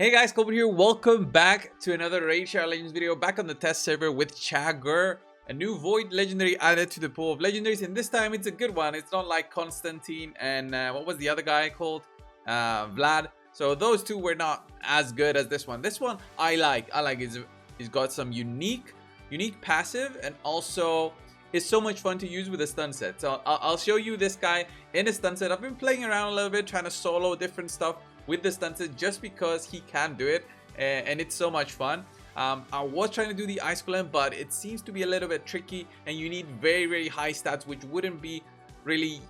Hey guys, Coldbrew here. Welcome back to another Raid Share Legends video. Back on the test server with Chaagur, a new Void legendary added to the pool of legendaries, and this time it's a good one. It's not like Constantine and what was the other guy called? Vlad. So those two were not as good as this one. This one I like. It's got some unique passive, and also it's so much fun to use with a stun set. So I'll show you this guy in a stun set. I've been playing around a little bit, trying to solo different stuff with the stun set just because he can do it, and it's so much fun. I was trying to do the ice golem, but it seems to be a little bit tricky, and you need very high stats, which wouldn't be really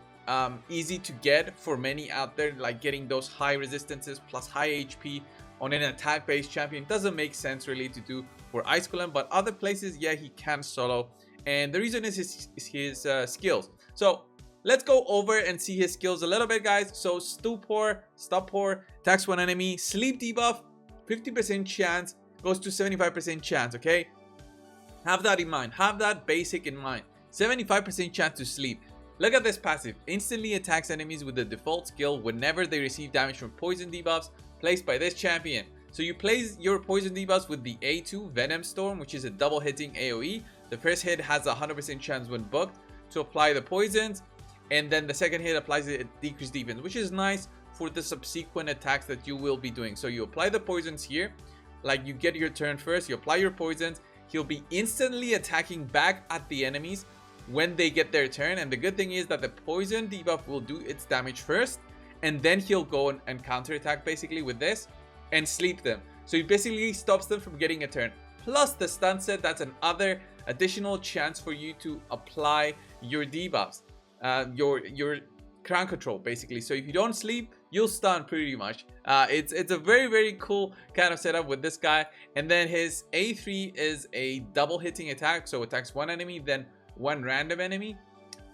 easy to get for many out there. Like getting those high resistances plus high HP on an attack based champion doesn't make sense really to do for ice golem, but other places, yeah, he can solo, and the reason is his skills. So let's go over and see his skills a little bit, guys. So stupor, attacks one enemy, sleep debuff, 50% chance, goes to 75% chance, okay? Have that in mind. Have that basic in mind. 75% chance to sleep. Look at this passive. Instantly attacks enemies with the default skill whenever they receive damage from poison debuffs placed by this champion. So you place your poison debuffs with the A2 Venom Storm, which is a double hitting AoE. The first hit has a 100% chance when booked to apply the poisons, and then the second hit applies a decreased defense, which is nice for the subsequent attacks that you will be doing. So you apply the poisons here, like you get your turn first, you apply your poisons, he'll be instantly attacking back at the enemies when they get their turn. And the good thing is that the poison debuff will do its damage first, and then he'll go and counter attack basically with this and sleep them. So he basically stops them from getting a turn. Plus the stun set, that's another additional chance for you to apply your debuffs. Your crown control basically. So if you don't sleep, you'll stun pretty much. It's a very cool kind of setup with this guy. And then his A3 is a double hitting attack, so attacks one enemy then one random enemy.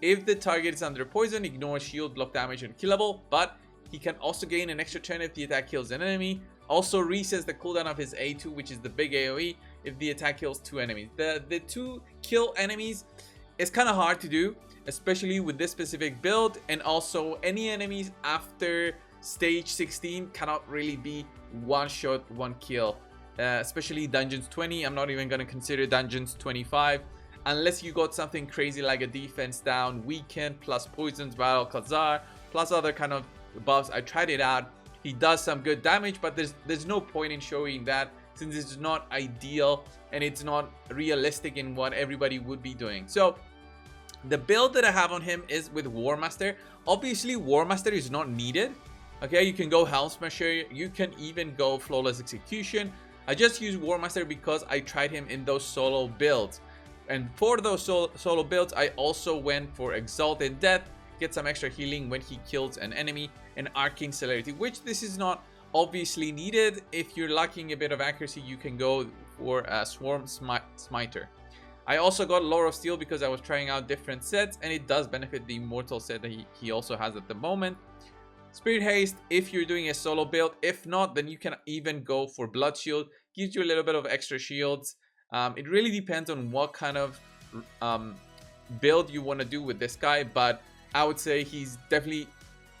If the target is under poison, ignore shield, block damage, and killable, but he can also gain an extra turn if the attack kills an enemy. Also resets the cooldown of his A2, which is the big AoE, if the attack kills two enemies. The two kill enemies is kind of hard to do, especially with this specific build, and also any enemies after stage 16 cannot really be one shot, one kill, especially dungeons 20. I'm not even going to consider dungeons 25 unless you got something crazy like a defense down, weekend plus poisons, battle Chagar, plus other kind of buffs. I tried it out. He does some good damage, but there's no point in showing that since it's not ideal and it's not realistic in what everybody would be doing. So the build that I have on him is with War Master. Obviously War Master is not needed, okay? You can go Helm Smasher, you can even go Flawless Execution. I just use War Master because I tried him in those solo builds, and for those solo builds I also went for Exalted Death, get some extra healing when he kills an enemy, and Arcane Celerity, which this is not obviously needed. If you're lacking a bit of accuracy, you can go for a Swarm Smiter. I also got Lore of Steel because I was trying out different sets, and it does benefit the Immortal set that he also has at the moment. Spirit Haste if you're doing a solo build. If not, then you can even go for Blood Shield. Gives you a little bit of extra shields. It really depends on what kind of build you want to do with this guy, but I would say he's definitely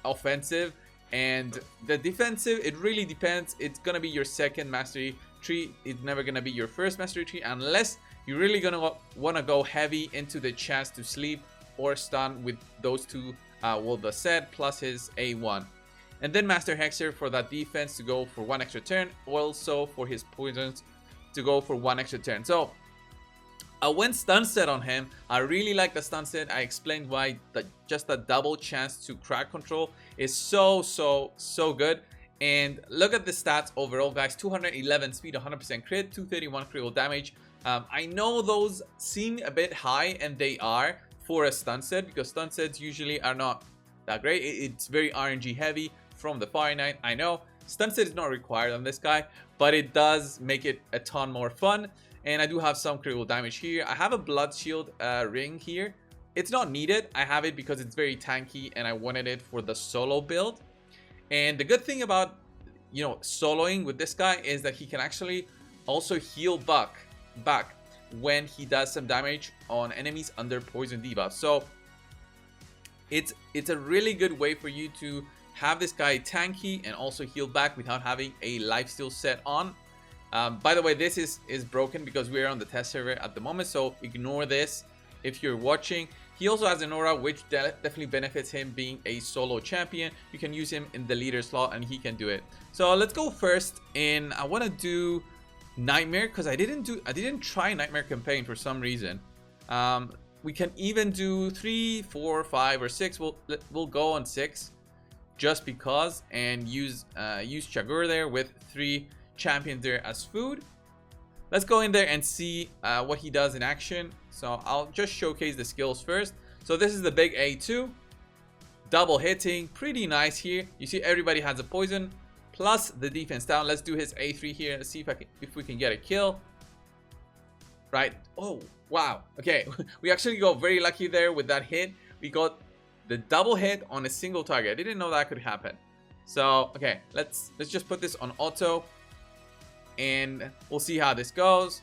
offensive. And the defensive, it really depends. It's gonna be your second mastery tree. It's never gonna be your first mastery tree unless you're really gonna want to go heavy into the chance to sleep or stun with those two, well, the set plus his A1. And then Master Hexer for that defense to go for one extra turn, also for his poisons to go for one extra turn. So I went stun set on him. I really like the stun set. I explained why just a double chance to crack control is so good. And look at the stats overall, guys. 211 speed, 100% crit, 231 critical damage. I know those seem a bit high, and they are for a stun set because stun sets usually are not that great. It's very RNG heavy from the Fire Knight. I know stun set is not required on this guy, but it does make it a ton more fun. And I do have some critical damage here. I have a Blood Shield ring here. It's not needed. I have it because it's very tanky and I wanted it for the solo build. And the good thing about, you know, soloing with this guy is that he can actually also heal back when he does some damage on enemies under poison debuff. So it's a really good way for you to have this guy tanky and also heal back without having a lifesteal set on. By the way, this is broken because we're on the test server at the moment, so ignore this if you're watching. He also has an aura which definitely benefits him being a solo champion. You can use him in the leader slot and he can do it. So let's go first in, I want to do Nightmare because I didn't try Nightmare campaign for some reason. We can even do 3, 4, 5, or 6. We'll go on 6 just because, and use Chaagur there with 3 champions there as food. Let's go in there and see what he does in action. So I'll just showcase the skills first. So this is the big A2, double hitting, pretty nice here. You see everybody has a poison plus the defense down. Let's do his A3 here. Let's see if we can get a kill. Right. Oh wow. Okay, we actually got very lucky there with that hit. We got the double hit on a single target. I didn't know that could happen. So okay, let's just put this on auto and we'll see how this goes.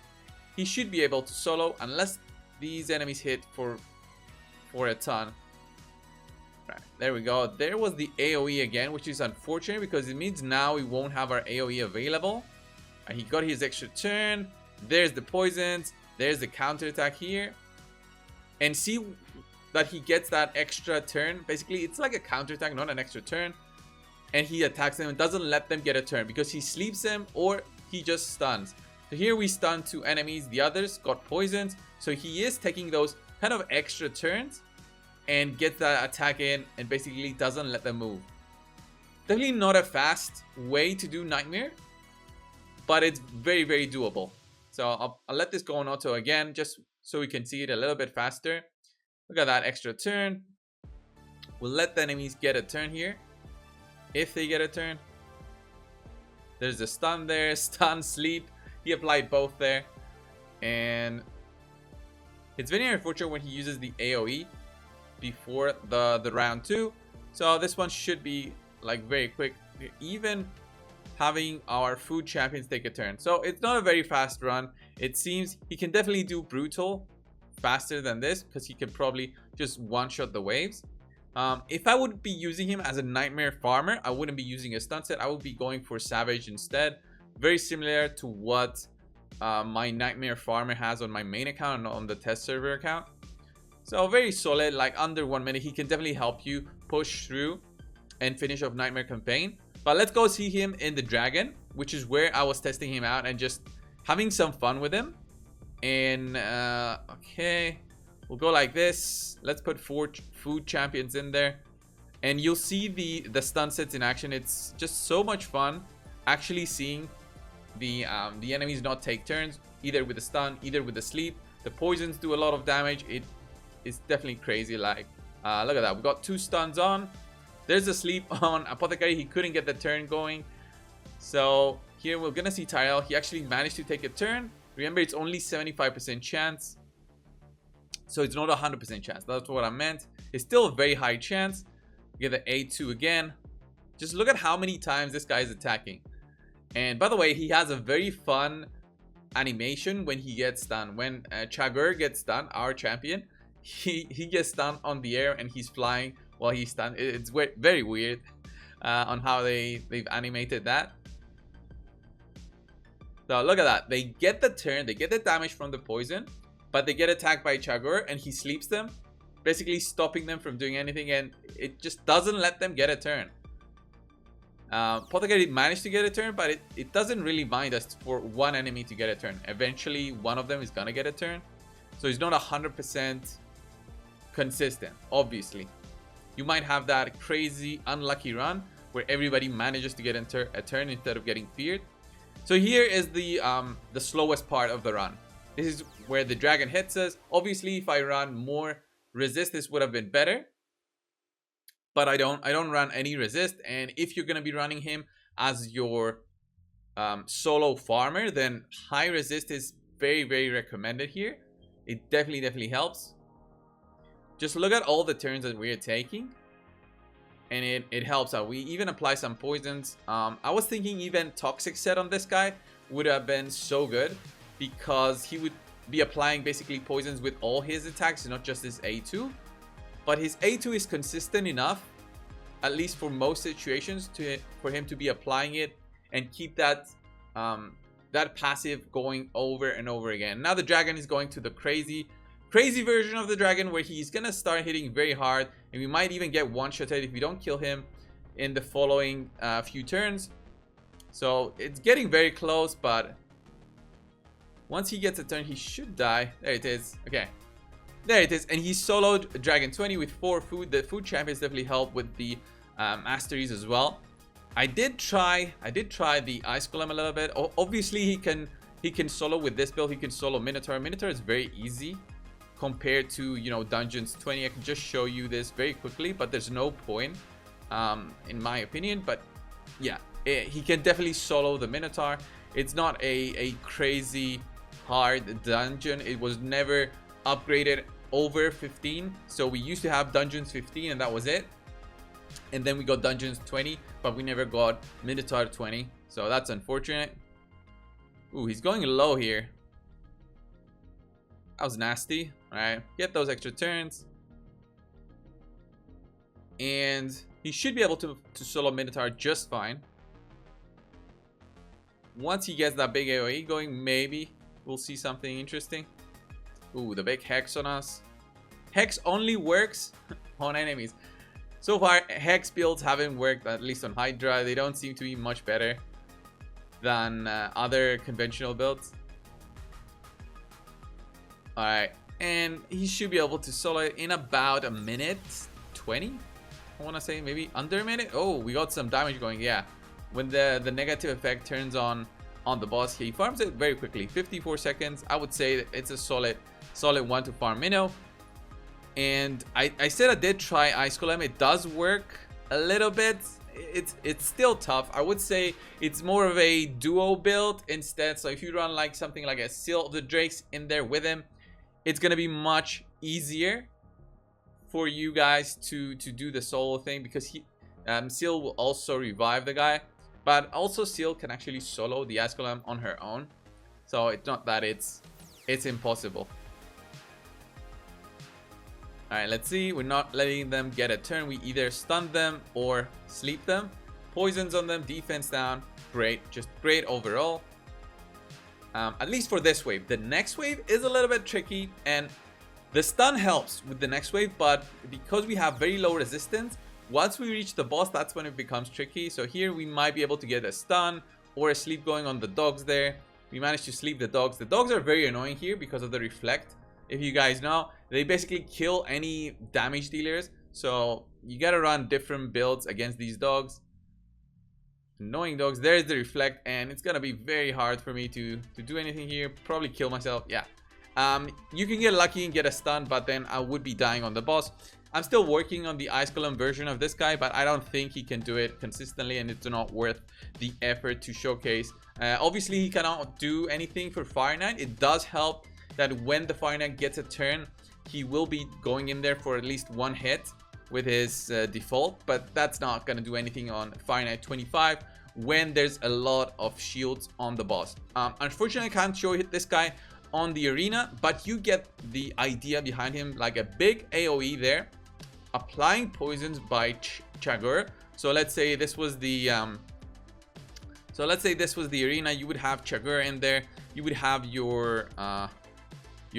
He should be able to solo unless these enemies hit for a ton. Right, there we go. There was the AoE again, which is unfortunate because it means now we won't have our AoE available. He got his extra turn. There's the poisons. There's the counter attack here. And see that he gets that extra turn. Basically, it's like a counter attack, not an extra turn. And he attacks them and doesn't let them get a turn because he sleeps them or he just stuns. So here we stun 2 enemies. The others got poisons. So he is taking those kind of extra turns and gets that attack in and basically doesn't let them move. Definitely not a fast way to do Nightmare, but it's very, very doable. So I'll let this go on auto again just so we can see it a little bit faster. Look at that extra turn. We'll let the enemies get a turn here. If they get a turn. There's a stun there. Stun, sleep. He applied both there. And it's very unfortunate when he uses the AoE before the round 2. So this one should be like very quick. We're even having our food champions take a turn. So it's not a very fast run. It seems he can definitely do brutal faster than this because he can probably just one-shot the waves. If I would be using him as a Nightmare farmer, I wouldn't be using a stun set. I would be going for Savage instead. Very similar to what my Nightmare farmer has on my main account and on the test server account. So very solid, like under 1 minute. He can definitely help you push through and finish off Nightmare campaign. But let's go see him in the Dragon, which is where I was testing him out and just having some fun with him. And okay, we'll go like this. Let's put 4 food champions in there, and you'll see the stun sets in action. It's just so much fun actually seeing the enemies not take turns, either with the stun, either with the sleep. The poisons do a lot of damage. It is definitely crazy. Like look at that, we got 2 stuns on. There's a sleep on Apothecary. He couldn't get the turn going. So here we're gonna see Tyrell. He actually managed to take a turn. Remember, it's only 75% chance, so it's not a 100% chance. That's what I meant. It's still a very high chance. We get the A2 again. Just look at how many times this guy is attacking. And by the way, he has a very fun animation when he gets stunned. When Chagar gets stunned, our champion, he gets stunned on the air and he's flying while he's stunned. It's very weird on how they've animated that. So look at that. They get the turn, they get the damage from the poison, but they get attacked by Chaagur and he sleeps them, basically stopping them from doing anything, and it just doesn't let them get a turn. Apothecary managed to get a turn, but it doesn't really mind us for one enemy to get a turn. Eventually, one of them is gonna get a turn. So it's not 100% consistent, obviously. You might have that crazy unlucky run where everybody manages to get a turn instead of getting feared. So here is the slowest part of the run. This is where the dragon hits us. Obviously, if I run more resist, this would have been better. But I don't run any resist. And if you're gonna be running him as your solo farmer, then high resist is very, very recommended here. It definitely helps. Just look at all the turns that we're taking, and it helps out. We even apply some poisons. I was thinking even toxic set on this guy would have been so good, because he would be applying basically poisons with all his attacks, not just his A2. But his A2 is consistent enough at least for most situations, for him to be applying it and keep that that passive going over and over again. Now the dragon is going to the crazy version of the dragon, where he's gonna start hitting very hard, and we might even get one-shotted if we don't kill him in the following few turns. So it's getting very close, but once he gets a turn, he should die. There it is. Okay, there it is. And he soloed Dragon 20 with 4 food. The food champions definitely help with the masteries as well. I did try the Ice Golem a little bit. Obviously, he can solo with this build. He can solo Minotaur. Minotaur is very easy compared to, you know, Dungeons 20. I can just show you this very quickly, but there's no point in my opinion. But yeah, he can definitely solo the Minotaur. It's not a crazy hard dungeon. It was never upgraded over 15. So we used to have Dungeons 15 and that was it. And then we got Dungeons 20, but we never got Minotaur 20. So that's unfortunate. Ooh, he's going low here. That was nasty. Alright, get those extra turns. And he should be able to solo Minotaur just fine. Once he gets that big AoE going, maybe we'll see something interesting. Ooh, the big Hex on us. Hex only works on enemies. So far, Hex builds haven't worked, at least on Hydra. They don't seem to be much better than other conventional builds. Alright, and he should be able to solo it in about a minute 20. I want to say maybe under a minute. Oh, we got some damage going. Yeah, when the negative effect turns on the boss, he farms it very quickly. 54 seconds. I would say that it's a solid one to farm Minnow. And I said I did try Ice Golem. It does work a little bit. It's still tough. I would say it's more of a duo build instead. So if you run like something like a Seal of the Drakes in there with him, it's gonna be much easier for you guys to do the solo thing, because Seal will also revive the guy, but also Seal can actually solo the Ice Golem on her own. So it's not that it's impossible. Alright, let's see. We're not letting them get a turn. We either stun them or sleep them. Poisons on them, defense down. Great, just great overall. At least for this wave. The next wave is a little bit tricky, and the stun helps with the next wave, but because we have very low resistance, once we reach the boss, that's when it becomes tricky. So here we might be able to get a stun or a sleep going on the dogs there. We managed to sleep the dogs. The dogs are very annoying here because of the reflect. If you guys know, they basically kill any damage dealers. So you gotta run different builds against these dogs. Annoying dogs. There's the reflect, and it's gonna be very hard for me to do anything here. Probably kill myself. Yeah. You can get lucky and get a stun, but then I would be dying on the boss. I'm still working on the Ice Golem version of this guy, but I don't think he can do it consistently, and it's not worth the effort to showcase. Obviously, he cannot do anything for Fire Knight. It does help that when the Fire Knight gets a turn, he will be going in there for at least one hit with his default, but that's not going to do anything on Fire Knight 25 when there's a lot of shields on the boss. Unfortunately, I can't show this guy on the arena, but you get the idea behind him, like a big AoE there, applying poisons by Chaagur. So let's say this was the arena. You would have Chaagur in there. You would have your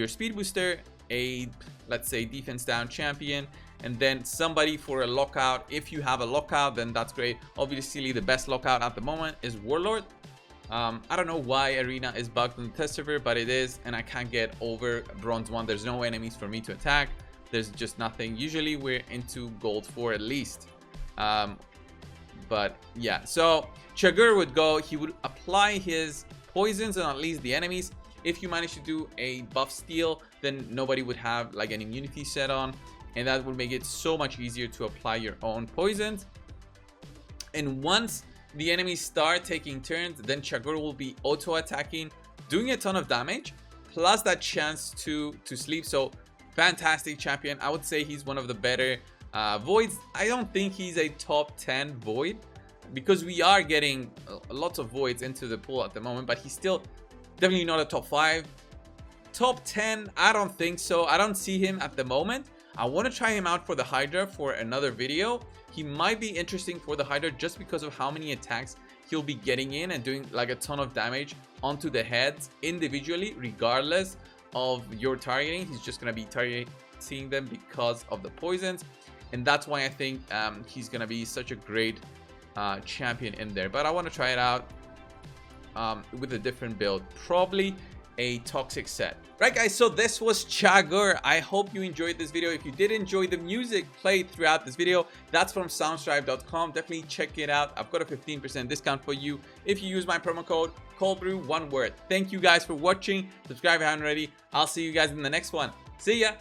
speed booster, a, let's say, defense down champion, and then somebody for a lockout. If you have a lockout, then that's great. Obviously, the best lockout at the moment is Warlord. I don't know why Arena is bugged on the test server, but it is, and I can't get over Bronze 1. There's no enemies for me to attack. There's just nothing. Usually we're into Gold 4 at least. But yeah, so Chagur would go, he would apply his poisons on at least the enemies. If you manage to do a buff steal, then nobody would have like an immunity set on, and that would make it so much easier to apply your own poisons. And once the enemies start taking turns, then Chagur will be auto attacking, doing a ton of damage, plus that chance to sleep. So fantastic champion. I would say he's one of the better voids. I don't think he's a top 10 void, because we are getting lots of voids into the pool at the moment, but he's still definitely not a top 5. Top 10, I don't think so. I don't see him at the moment. I want to try him out for the Hydra for another video. He might be interesting for the Hydra just because of how many attacks he'll be getting in and doing like a ton of damage onto the heads individually, regardless of your targeting. He's just going to be targeting them because of the poisons, and that's why I think he's going to be such a great champion in there. But I want to try it out with a different build, probably a toxic set. Right guys, so this was Chaagur. I hope you enjoyed this video. If you did enjoy the music played throughout this video, that's from soundstripe.com. definitely check it out. I've got a 15% discount for you if you use my promo code coldbrew, one word. Thank you guys for watching. Subscribe if you haven't already. I'll see you guys in the next one. See ya.